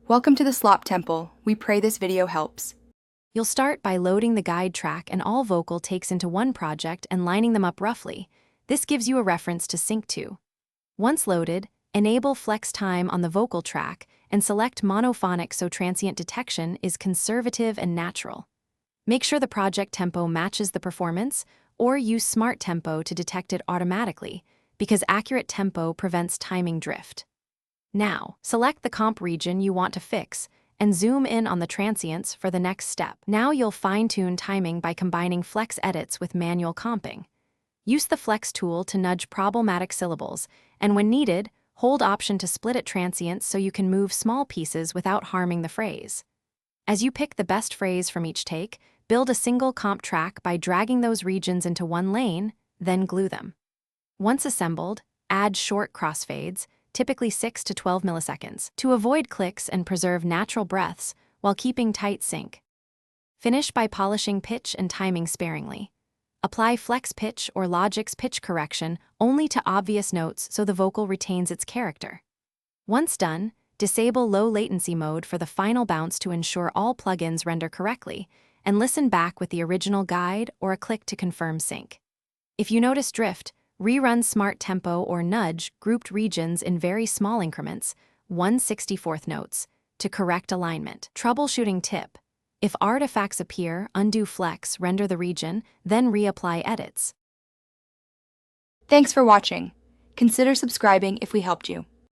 Welcome to the Slop Temple. We pray this video helps. You'll start by loading the guide track and all vocal takes into one project and lining them up roughly. This gives you a reference to sync to. Once loaded, enable flex time on the vocal track and select monophonic so transient detection is conservative and natural. Make sure the project tempo matches the performance, or use smart tempo to detect it automatically, because accurate tempo prevents timing drift. Now, select the comp region you want to fix and zoom in on the transients for the next step. Now you'll fine-tune timing by combining flex edits with manual comping. Use the flex tool to nudge problematic syllables, and when needed, hold Option to split at transients so you can move small pieces without harming the phrase. As you pick the best phrase from each take, build a single comp track by dragging those regions into one lane, then glue them. Once assembled, add short crossfades, typically 6 to 12 milliseconds, to avoid clicks and preserve natural breaths while keeping tight sync. Finish by polishing pitch and timing sparingly. Apply flex pitch or Logic's pitch correction only to obvious notes so the vocal retains its character. Once done, disable low latency mode for the final bounce to ensure all plugins render correctly, and listen back with the original guide or a click to confirm sync. If you notice drift, rerun smart tempo or nudge grouped regions in very small increments, 1/64 notes, to correct alignment. Troubleshooting tip: if artifacts appear, undo flex, render the region, then reapply edits. Thanks for watching. Consider subscribing if we helped you.